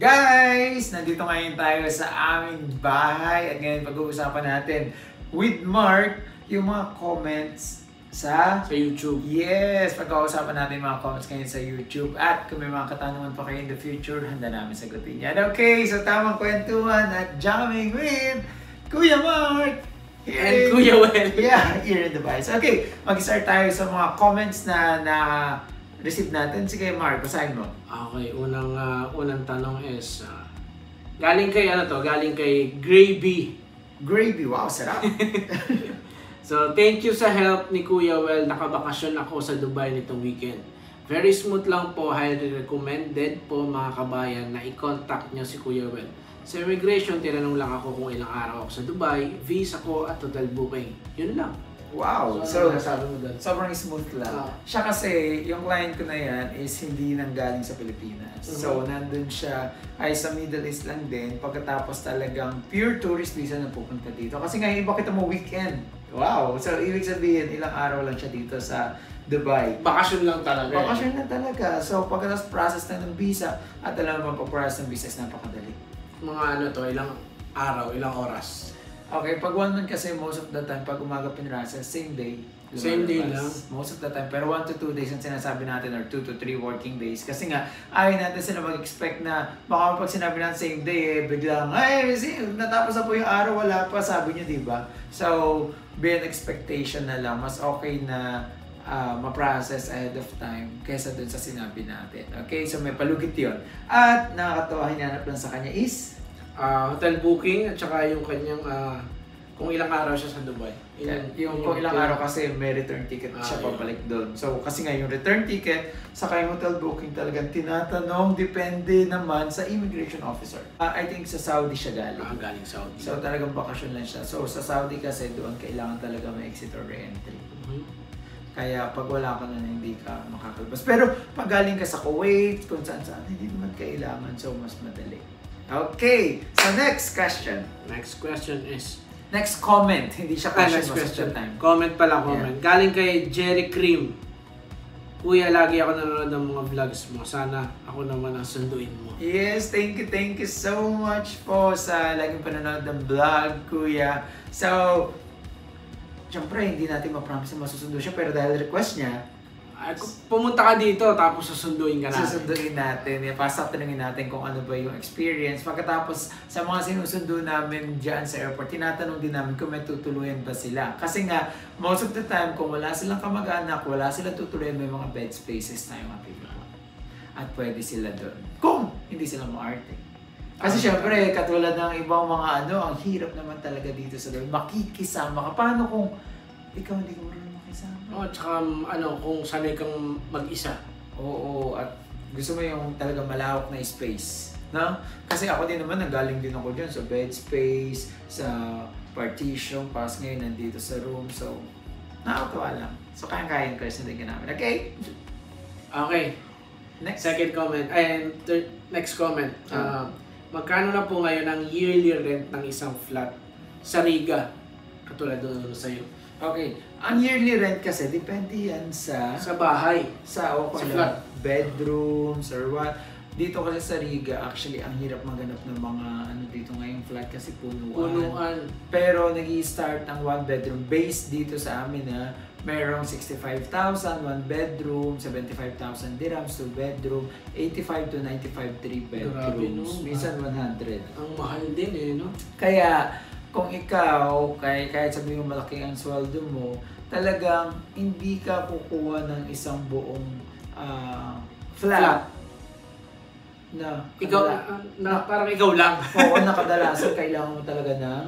Guys! Nandito ngayon tayo sa aming bahay at ngayon pag-uusapan natin with Mark yung mga comments sa YouTube. Yes! Pag-uusapan natin yung mga comments ngayon sa YouTube at kung may mga katanungan pa kayo in the future, handa namin sagutin yan. Okay, so tamang kwentuhan at jamming with Kuya Mark! And Kuya Well. Yeah, here in the device. Okay, mag-start tayo sa mga comments na receive natin. Sige Mark, basahin mo. Okay, unang tanong is galing kay Gravy. Gravy, wow, sarap. So, thank you sa help ni Kuya Well. Nakabakasyon ako sa Dubai nitong weekend. Very smooth lang po. Highly recommended po mga kabayan na i-contact nyo si Kuya Well. Sa immigration, tinanong lang ako kung ilang araw ako sa Dubai, visa ko at hotel booking. Yun lang. Wow, So, so nasabi mo doon. sobrang smooth lang. Siya kasi, yung client ko na yan is hindi nang galing sa Pilipinas. So, nandun siya ay sa Middle East lang din. Pagkatapos talagang pure tourist visa na pupunta dito. Kasi ngayon, iba kita mo weekend. Wow, so ibig sabihin, ilang araw lang siya dito sa Dubai. Bakasyon lang talaga. Bakasyon na talaga. So, pagkatapos process na ng visa, at alam mo, pag-process ng visa is napakadali. Mga ilang araw, ilang oras. Okay, pag 1 month kasi most of the time, pag umaga pinrasa, same day. Same day lang? Most of the time. Pero 1 to 2 days ang sinasabi natin or 2 to 3 working days. Kasi nga, ayaw natin sila mag-expect na baka pag sinabi natin same day, biglang, ay, natapos na po yung araw, wala pa, sabi niyo, di ba? So, be an expectation na lang. Mas okay na ma-process ahead of time kaysa dun sa sinabi natin. Okay, so may palugit yun. At nakakatawa, hinanap lang sa kanya is hotel booking at saka yung kanyang kung ilang araw siya sa Dubai. Yung kung ilang araw kasi may return ticket siya pabalik doon. So kasi nga yung return ticket saka yung hotel booking talagang tinatanong, depende naman sa immigration officer. I think sa Saudi siya galing. Galing Saudi. So talagang bakasyon lang siya. So sa Saudi kasi doon kailangan talaga may exit or re-entry. Kaya pag wala ka na hindi ka makakalabas. Pero pag galing ka sa Kuwait, kung saan hindi naman kailangan. So mas madali. Okay, so next question. Next question is next comment. Hindi siya question, next question. Time. Comment pala, comment. Yeah. Galing kay Jerry Cream. Kuya, lagi ako nanonood ng mga vlogs mo. Sana ako naman ang sunduin mo. Yes, thank you so much po sa laging panonood ng vlog, Kuya. So, syempre, hindi natin ma-promise na masusundo siya, pero dahil request niya, pumunta ka dito, tapos susunduin ka natin. Susunduin natin. Tanungin natin kung ano ba yung experience. Pagkatapos, sa mga sinusundo namin dyan sa airport, tinatanong din namin kung may tutuluyan ba sila. Kasi nga, most of the time, kung wala silang kamag-anak, wala silang tutuluyan, may mga bed spaces na yung available. At pwede sila doon. Kung hindi sila maarte. Kasi syempre, katulad ng ibang mga ang hirap naman talaga dito sa doon. Makikisama ka. Paano kung ikaw hindi ka marunong makisama? Tsaka kung sanay kang mag-isa. Oo, at gusto mo yung talagang malawak na space, no? Kasi ako din naman, nanggaling din ako dyan sa bed space, sa partition, pas ngayon nandito sa room, so nakakatawa lang. So kaya-kaya yung question din namin, okay? Okay. Next. Second comment, next comment. Magkano na po ngayon ang yearly rent ng isang flat sa Riga? Katulad doon sa'yo. Okay, ang yearly rent kasi, depende yan sa bahay. Sa flat. Bedrooms or what. Dito kasi sa Riga, actually, ang hirap maghanap ng mga dito ngayong flat kasi punuan. Pero nag-i-start ang 1 bedroom based dito sa amin na merong 65,000, 1 bedroom, 75,000 dirhams, 2 bedroom, 85 to 95, 3 bedrooms. Minsan 100. Ang mahal din no? Kaya, kung ikaw, kahit sabihin mo malaki ang sweldo mo, talagang hindi ka kukuha ng isang buong flat. Parang ikaw lang. Oo, nakadalasan kailangan mo talaga ng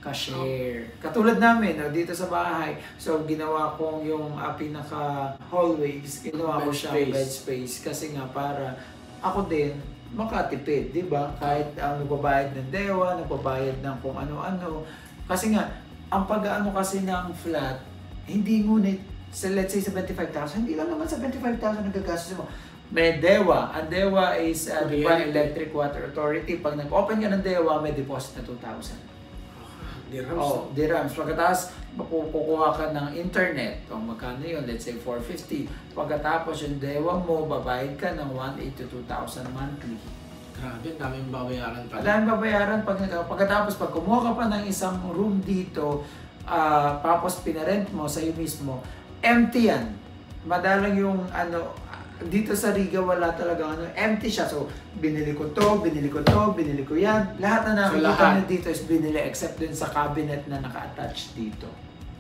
ka-share. Katulad namin, dito sa bahay, so ginawa kong yung pinaka-hallways, ginawa ko siyang bed space kasi nga para ako din, makatipid, di ba? Kahit nagbabayad ng dewa, nagbabayad ng kung ano-ano. Kasi nga, ang pag-ano kasi ng flat, hindi ngunit, let's say 75,000, hindi lang naman 75,000 nagagastos mo. May dewa. Ang dewa is Dubai Electric Water Authority. Pag nag-open ka ng dewa, may deposit na 2,000. Dirhams. Dirhams. Pagkatapos, kukuha ka ng internet. O magkano yun? Let's say 450. Pagkatapos yung dewa mo, babayad ka ng 1,800 to 2,000 monthly. Grabe, daming babayaran pala. Daming babayaran pagkatapos pag kumuha ka pa ng isang room dito, tapos pinarent mo sa iyo mismo, empty yan. Madalang yung dito sa Riga wala talagang empty siya. So, binili ko to, binili ko yan. Lahat na nakikita nyo dito is binili except dun sa cabinet na naka-attach dito.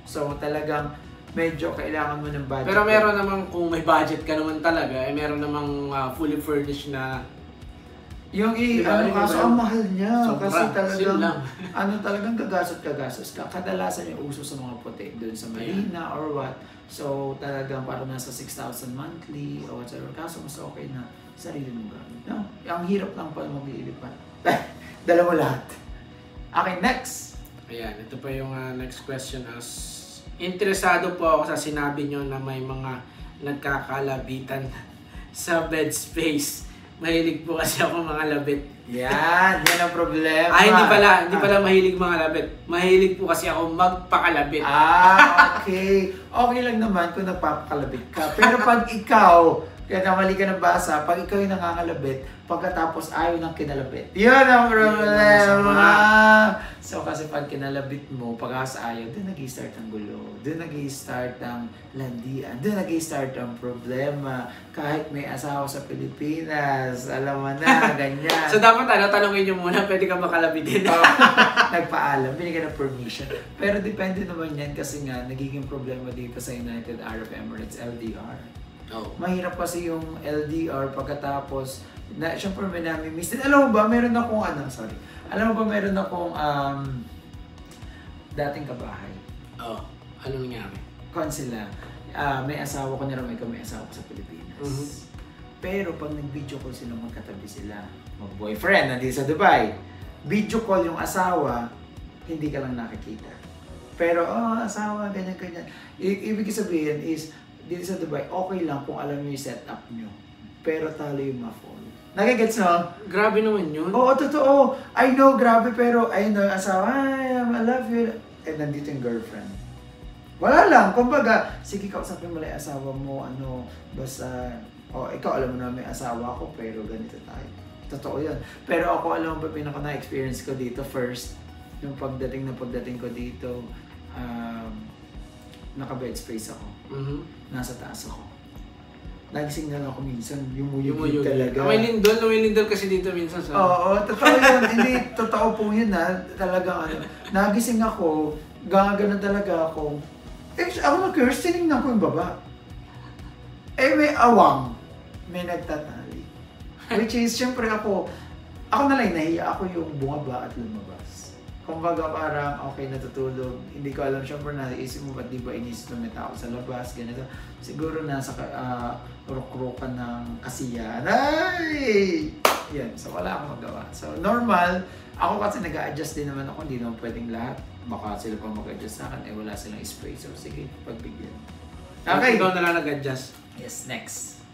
So, talagang medyo kailangan mo ng budget. Pero meron namang, kung may budget ka naman talaga, meron namang fully furnished na yung kaso ang mahal niya. Sobra. Kasi talagang, talagang kagastos ka. Kadalasan yung uso sa mga puti doon sa Marina or what. So, talagang parang nasa 6,000 monthly or whatever. Kaso mas okay na sarili mo gamit. No? Ang hirap lang pala mag-iilipan. Dala mo lahat. Okay, next. Ayan, ito pa yung next question. Interesado po ako sa sinabi nyo na may mga nagkakalabitan sa bed space. Mahilig po kasi ako mga labit. Yan ang problema. Hindi pala mahilig mga labit. Mahilig po kasi ako magpakalabit. Okay. Okay lang naman kung nagpapakalabit ka. Pero pag ikaw, kaya namali ka ng basa, pag ikaw yung nangangalabit, pagkatapos ayaw ng kinalabit. Yun ang problema! So kasi pag kinalabit mo, pagkas ayaw, doon nag-i-start ang gulo. Doon nag-i-start ang landian. Doon nag-i-start ang problema. Kahit may asawa sa Pilipinas, alam mo na, ganyan. So dapat tanongin nyo muna, pwede ka makalabitin. Nagpaalam, binigyan ng permission. Pero depende naman yan kasi nga, nagiging problema dito sa United Arab Emirates, LDR. Mahirap kasi yung LDR pagkatapos syempre may nami-miss. Alam mo ba, meron akong dating kabahay. Ano nangyari? Sila, may asawa ko na rin, may asawa ko sa Pilipinas. Pero pag nag-video call sila, magkatabi sila. Mag-boyfriend, nandito sa Dubai. Video call yung asawa, hindi ka lang nakikita. Pero, asawa, ganyan. Ibig sabihin is, dito sa Dubai, okay lang kung alam nyo yung setup nyo. Pero talo yung ma-phone. Nagigets mo? Grabe naman yun. Oo, totoo. I know, grabe, pero ayun na yung asawa, I love you. And nandito yung girlfriend. Wala lang, kumbaga, sige, kausapin mo lang yung asawa mo, basta, ikaw alam mo na may asawa ko, pero ganito tayo. Totoo yun. Pero ako, alam mo ba, pinaka na-experience ko dito first, yung pagdating ko dito, naka-bed space ako. Nasa taas ako. Nagising na lang ako minsan, yumuyugin talaga. May lindol kasi dito minsan. Oo, totoo yun. Hindi, totoo po yun talagang nagising ako, gano'n talaga ako. Ako na-curse, tinignan ko yung baba. May awang, may nagtatali. Which is, syempre ako na lang nahiya ako yung bumaba at lumabas. Kumbaga parang okay natutulog, hindi ko alam, syempre naisip mo ba't di ba inisip na may tao sa labas, ganito. Siguro nasa ruk-rukan ng kasiyahan. Ay! Yan, so wala akong magawa. So normal, ako kasi nag-a-adjust din naman ako, hindi naman pwedeng lahat. Baka sila pa mag-adjust sa akin, wala silang space. So sige, pagbigyan. Okay. Ikaw na lang nag-adjust. Yes, next.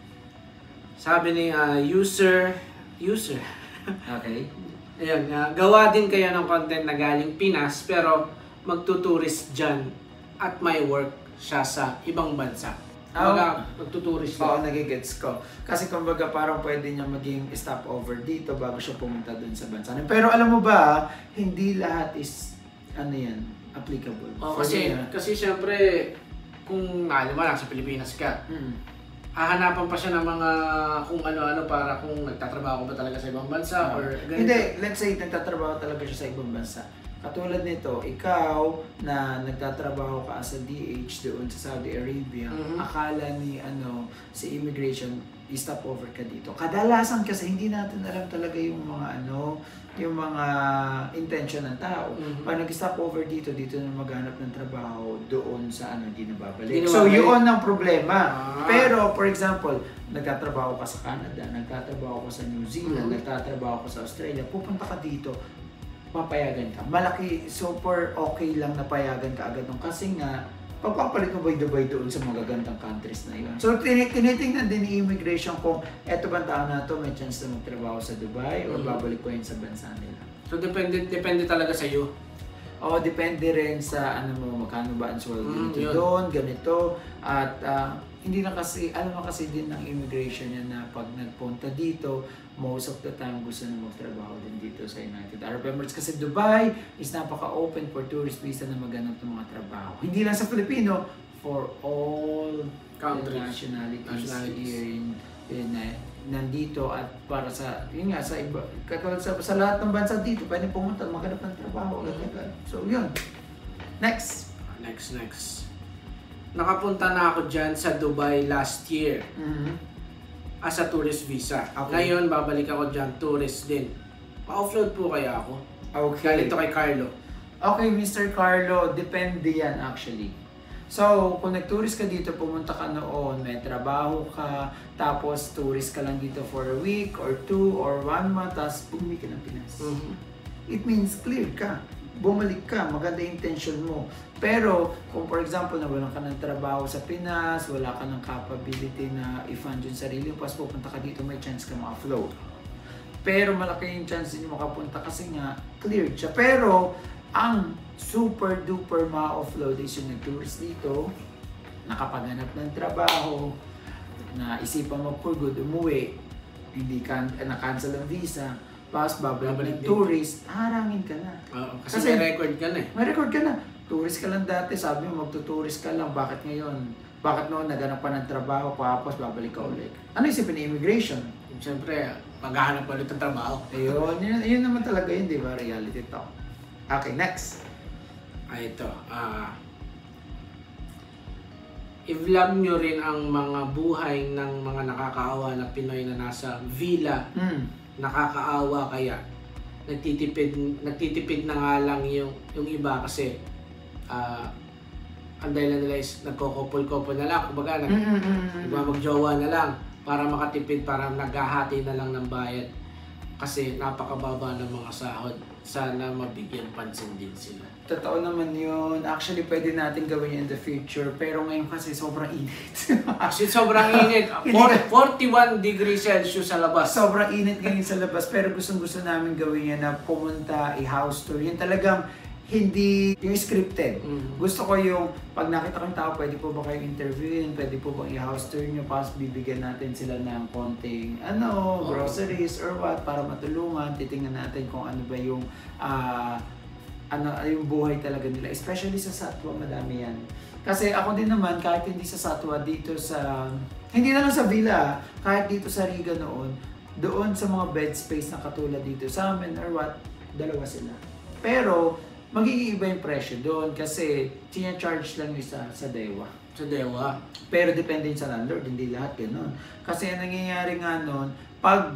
Sabi ni user. Okay. Ayun, gawa din kayo ng content na galing Pinas pero magtuturist dyan at may work siya sa ibang bansa. Kumbaga, magtuturist Oo, nagigets ko. Kasi kumbaga parang pwede niya maging stopover dito bago siya pumunta dun sa bansa. Pero alam mo ba, hindi lahat is, applicable. Kasi syempre, kung alam mo lang sa Pilipinas ka, hahanapan pa siya ng mga kung ano-ano para kung nagtatrabaho ba talaga sa ibang bansa or ganito. Hindi, let's say nagtatrabaho talaga siya sa ibang bansa. Katulad nito, ikaw na nagtatrabaho ka as a DH doon sa Saudi Arabia, akala ni si immigration, i-stop over ka dito. Kadalasan kasi hindi natin alam talaga yung mga yung mga intention ng tao. Pag nag-stop over dito na maghanap ng trabaho doon sa hindi na babalik. So yun ang problema. Pero for example, nagtatrabaho ka sa Canada, nagtatrabaho ka sa New Zealand, nagtatrabaho ka sa Australia, pupunta ka dito, papayagan ka. Malaki, super okay lang na payagan ka agad nung kasi nga pagpapalit mo by Dubai doon sa magagandang countries na yun. So, tinitingnan din ni immigration kung eto bang tao na to may chance na magtrabaho sa Dubai or babalik ko yun sa bansa nila. So, depende talaga sa iyo. Oo, depende rin sa magkano ba ang sweldo dito doon, ganito. At hindi na kasi, alam mo kasi din ng immigration yan na pag nagpunta dito, most of the time gusto na magtrabaho din dito sa United Arab Emirates. Kasi Dubai is napaka-open for tourist visa na maghanap ng mga trabaho. Hindi lang sa Filipino, for all countries, nationalities here in nandito, at para sa, yun nga, sa iba, katulad sa lahat ng bansa dito, pwede pumunta, maghanap ng trabaho. So, yun. Next. Next. Nakapunta na ako dyan sa Dubai last year. As a tourist visa. Okay. Ngayon, babalik ako dyan, tourist din. Pa-offload po kaya ako. Okay. Ganito kay Carlo. Okay, Mr. Carlo, depende yan actually. So, kung nag-tourist ka dito, pumunta ka noon, may trabaho ka, tapos tourist ka lang dito for a week or 2 or 1 month, tapos bumalik ka ng Pinas. It means clear ka. Bumalik ka, maganda yung intention mo. Pero, kung for example, nawalan ka ng trabaho sa Pinas, wala ka ng capability na i-fund yung sarili mo, pas pupunta ka dito, may chance ka ma-float. Pero malaki yung chance din makapunta kasi nga, cleared siya. Pero, ang super duper ma-offload is yung nag-tourist dito, nakapaghanap ng trabaho, na isipan mo for good, umuwi, hindi ka na-cancel ang visa, tapos babalik ng tourist, harangin ka na. Kasi may record ka na eh. May record ka na. Tourist ka lang dati, sabi mo magtuturist ka lang, bakit ngayon? Bakit noon naghanap pa ng trabaho, tapos babalik ka ulit? Ano isipin ni immigration? Siyempre, maghahanap ulit ng trabaho. Ayun, yun naman talaga yun, di ba? Reality talk. Okay, next. Ito. I-vlog nyo rin ang mga buhay ng mga nakakaawa na Pinoy na nasa villa. Nakakaawa kaya. Nagtitipid na nga lang yung iba kasi ang dahilan nila is nagkokopol-kopol na lang. Kumbaga, magjowa na lang para makatipid, para naghahati na lang ng bayad. Kasi napakababa ng mga sahod. Sana mabigyan pansin din sila. Totoo naman yun. Actually, pwede natin gawin yun in the future. Pero ngayon kasi sobrang init. Kasi sobrang init. 41 degrees Celsius sa labas. Sobrang init ngayon sa labas. Pero gustong-gusto namin gawin yan na pumunta, i-house tour. Yan talagang hindi yung scripted. Gusto ko yung pag nakita kong tao, pwede po ba kayong interviewin, pwede po bang i-house tour nyo, tapos bibigyan natin sila ng konting groceries or what para matulungan, titingnan natin kung ano ba yung yung buhay talaga nila, especially sa Satwa, madami yan. Kasi ako din naman, kahit hindi sa Satwa, dito sa, hindi na lang sa villa, kahit dito sa Riga noon, doon sa mga bed space na katulad dito sa amin or what, dalawa sila. Pero, magiging iba yung presyo doon kasi tina-charge lang yung isa sa Dewa. Sa Dewa. Pero depende yun sa landlord, hindi lahat gano'n. Kasi ang nangyayari nga noon, pag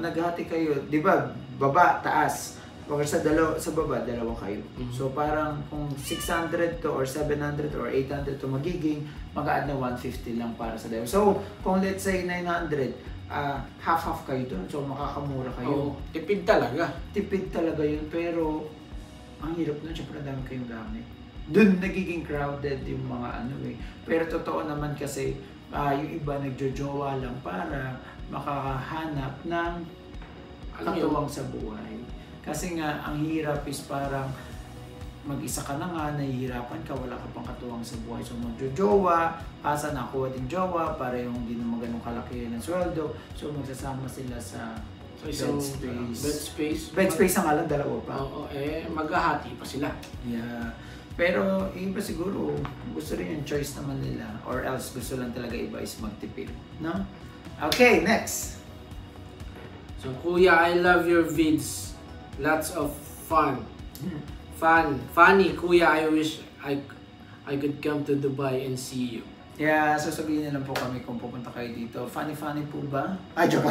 naghati kayo, di ba, baba, taas, or sa baba, dalawa kayo. So parang kung 600 to or 700 or 800 to magiging, mag-add na 150 lang para sa Dewa. So kung let's say 900, half-half kayo doon. So, makakamura kayo. Tipid talaga. Tipid talaga yun. Pero, ang hirap nun. Siyempre, dami kayong gamit. Doon nagiging crowded yung mga Pero totoo naman kasi, yung iba nagjojowa lang para makakahanap ng katuwang sa buhay. Kasi nga, ang hirap is parang mag-isa ka na nga, nahihirapan ka, wala ka pang katuwang sa buhay. So magjojowa, asa nakuha din jowa, para yung hindi naman ganun kalaki ng sweldo. So magsasama sila sa bed space. Bed space ang alam, dalawa pa. Oo, maghahati pa sila. Yeah. Pero iba siguro, gusto rin yung choice naman nila. Or else gusto lang talaga iba is magtipid. No? Okay, next. So Kuya, I love your vids. Lots of fun. Funny, Kuya, I wish I could come to Dubai and see you. Yeah, sasabihin na lang po kami kung pupunta kayo dito. Funny po ba? Joke.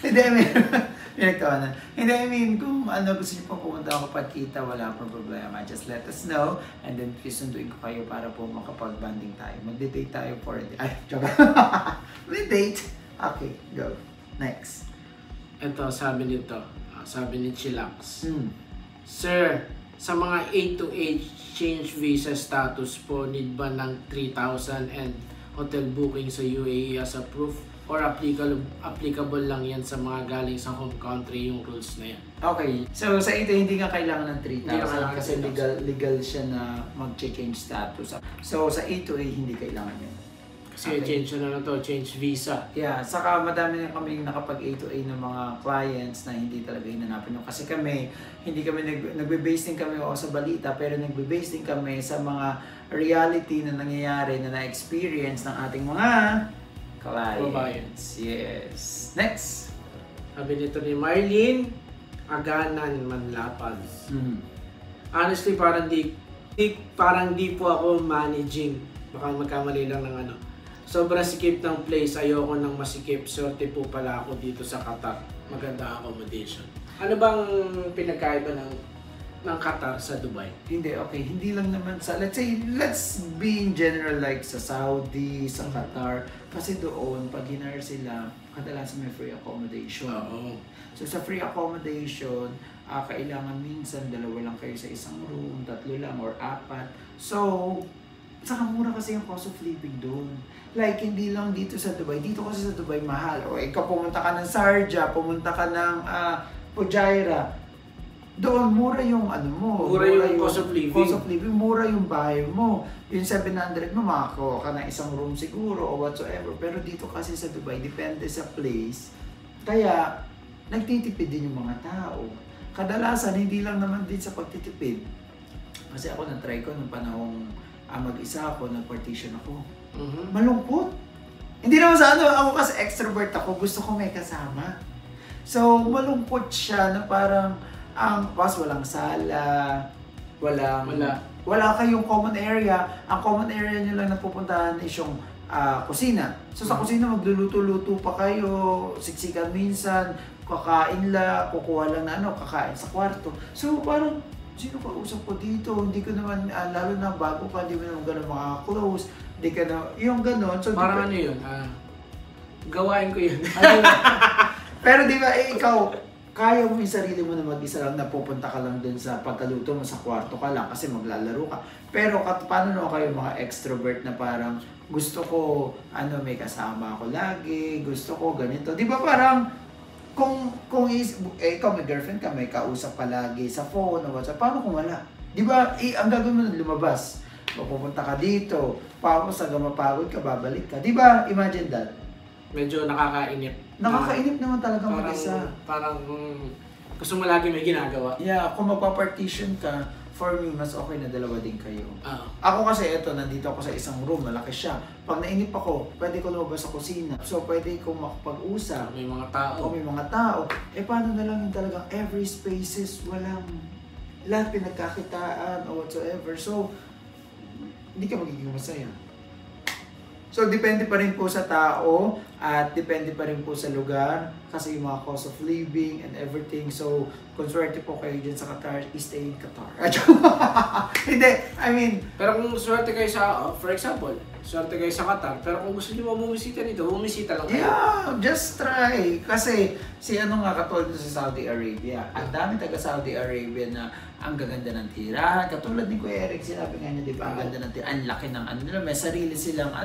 Hindi, pinagtawanan. Hindi, I mean, kung gusto niyo po pumunta ako pagkita, wala pong problema. Just let us know and then susunduin ko kayo para po makapag-banding tayo. Mag-date tayo for a day. Joke. May date. Okay, go. Next. Ito, sabi ni Chillax. Sir, sa mga 8 change visa status po, need ba ng 3,000 and hotel booking sa UAE as a proof? or applicable lang yan sa mga galing sa home country yung rules na yan. Okay. So sa ito hindi nga kailangan ng 3,000 Hindi na kailangan kasi legal siya na mag-change status. So sa A2A hindi kailangan yun. Kasi change na to, change visa. Yeah, saka madami na kaming nakapag A2A ng mga clients na hindi talaga hinanapin nyo. Kasi kami, hindi kami nagbe-base din kami sa balita, pero nagbe-base din kami sa mga reality na nangyayari na na-experience ng ating mga clients. Yes. Next. Sabi nito ni Marlene, Aganan Manlapan. Honestly, parang di po ako managing. Baka magkamali lang ng ano. Sobrang sikip ng place, ayoko nang masikip. Swerte po pala ako dito sa Qatar. Maganda accommodation. Ano bang pinagkaiba ng Qatar sa Dubai? Hindi, okay. Hindi lang naman sa, let's be in general like sa Saudi, sa Qatar. Kasi doon, pag hinar sila, kadalasan may free accommodation. Oo. So sa free accommodation, kailangan minsan 2 lang kayo sa isang room, 3 lang or 4. So, saka mura kasi yung cost of living doon. Like, hindi lang dito sa Dubai. Dito kasi sa Dubai, mahal. O, ikaw pumunta ka ng Sharjah, pumunta ka ng Fujairah. Doon, mura yung ano mo. Mura yung cost of living. Cost of living, mura yung bahay mo. Yung 700 mo, makakuha ka ng isang room siguro o whatsoever. Pero dito kasi sa Dubai, depende sa place. Kaya, nagtitipid din yung mga tao. Kadalasan, hindi lang naman din sa pagtitipid. Kasi ako, na-try ko nung panahong mag-isa ako, nag-partition ako. Malungkot. Hindi naman sa ano, ako kasi extrovert ako, gusto ko may kasama. So, malungkot siya na parang, walang sala, wala kayong common area. Ang common area nyo lang na pupuntahan is yung kusina. So, sa kusina magluluto-luto pa kayo, siksikan minsan, kakain lang, kukuha lang na kakain sa kwarto. So, parang, sino ka usap ko dito? Hindi ko naman, lalo na bago ka, hindi mo naman gano'n mga-close. Hindi ka na, yung gano'n. So, parang ano yun? Gawain ko yun. Pero di ba, ikaw, kaya mo yung sarili mo na mag-isa lang, na pupunta ka lang dun sa pagkaluto mo, sa kwarto ka lang kasi maglalaro ka. Pero paano naman kayo mga extrovert na parang gusto ko, may kasama ako lagi, gusto ko ganito. Di ba parang, kung ikaw may girlfriend ka, may kausap palagi sa phone o WhatsApp, paano kung wala? Di ba, ang gagawin mo na lumabas. Pupunta ka dito, tapos hanggang mapagod ka, babalik ka. Di ba, imagine that? Medyo nakakainip. Nakakainip naman talaga mag-isa. Parang gusto mo lagi may ginagawa. Yeah, kung magpa-partition ka, for me, mas okay na 2 din kayo. Ako kasi, nandito ako sa isang room, malaki siya. Pag nainip ako, pwede ko lumabas sa kusina. So, pwede kong makapag-usap. May mga tao. O may mga tao. Paano na lang yung talagang every spaces, walang lahat pinagkakitaan o whatsoever. So, hindi ka magiging masaya. So, depende pa rin po sa tao at depende pa rin po sa lugar kasi yung mga cost of living and everything. So, kung swerte po kayo dyan sa Qatar, stay in Qatar. Hindi, I mean... Pero kung swerte kayo sa, for example, swerte kayo sa Qatar, pero kung gusto nyo bumisita nito, bumisita lang kayo. Yeah, just try. Kasi, katulad sa Saudi Arabia, ang dami taga Saudi Arabia na ang gaganda ng tira. Katulad ni Kuya Eric, sinabi nga niya, di ba, ang ganda ng tira. Ang laki ng nila, may sarili silang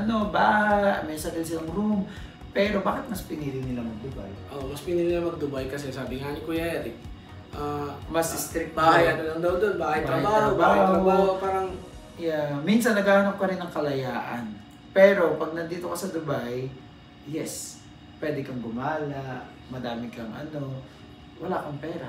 may sarili silang room. Pero bakit mas pinili nila mag-Dubai? Mas pinili nila mag-Dubai kasi sabi nga ni Kuya Eric, mas strict bahay lang daw doon, bahay trabaho, parang... Yeah, minsan naghahanap ka rin ng kalayaan. Pero pag nandito ka sa Dubai, yes, pwede kang gumala, madami kang wala kang pera.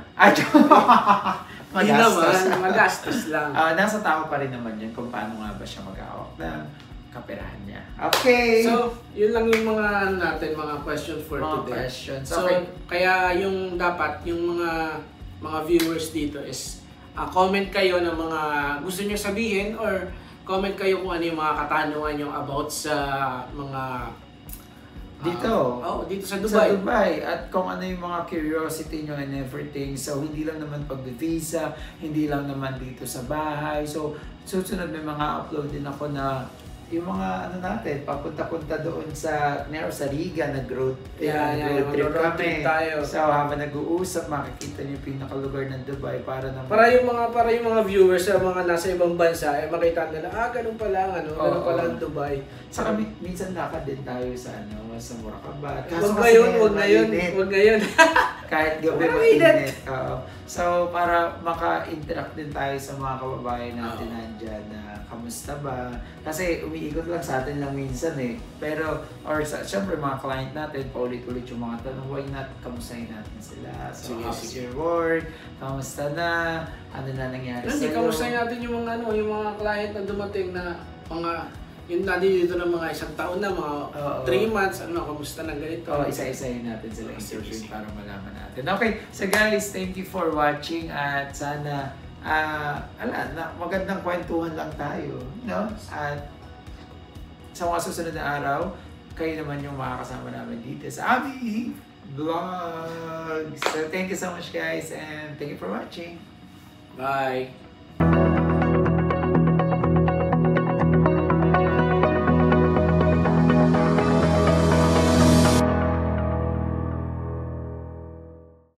Magastos lang. Nasa tao pa rin naman yun kung paano nga ba siya mag-awak ng kaperahan niya. Okay! So, yun lang yung mga mga questions for today. Questions. So, kaya yung dapat, yung mga viewers dito is comment kayo ng mga gusto nyo sabihin or comment kayo kung ano yung mga katanungan nyo about sa mga dito sa Dubai. Sa Dubai. At kung ano yung mga curiosity nyo and everything. So, hindi lang naman pag-visa, hindi lang naman dito sa bahay. So, susunod may mga upload din ako na yung mga ano natin, papunta-punta doon sa Riga, nag-road road trip trip kami. tayo. So habang nag-uusap, makikita niyo yung pinakalugar ng Dubai para naman. Para yung mga viewers sa mga nasa ibang bansa ay makita nila, ganun pala ang ganun pala ang Dubai. Saka minsan lakad din tayo sa sa Moracabat. Huwag ngayon. Kahit gabi mainit. So para maka-interact din tayo sa mga kababayan natin nandyan na kamusta ba? Kasi umiikot lang sa atin lang minsan Pero, syempre mga client natin, paulit-ulit yung mga tanong, why not kamustahin natin sila? So, how's your work? Kamusta na? Ano na nangyari sa'yo? Kamustahin natin yung mga client na dumating na yung dito ng mga isang taon na, mga 3 months, kamusta na ganito? Isa-isahin natin sila interview para malaman natin. Okay, so guys, thank you for watching at sana magandang kwentuhan lang tayo, no? At sa mga susunod na araw, kayo naman yung makakasama namin dito sa aming vlog. So thank you so much guys and thank you for watching. Bye!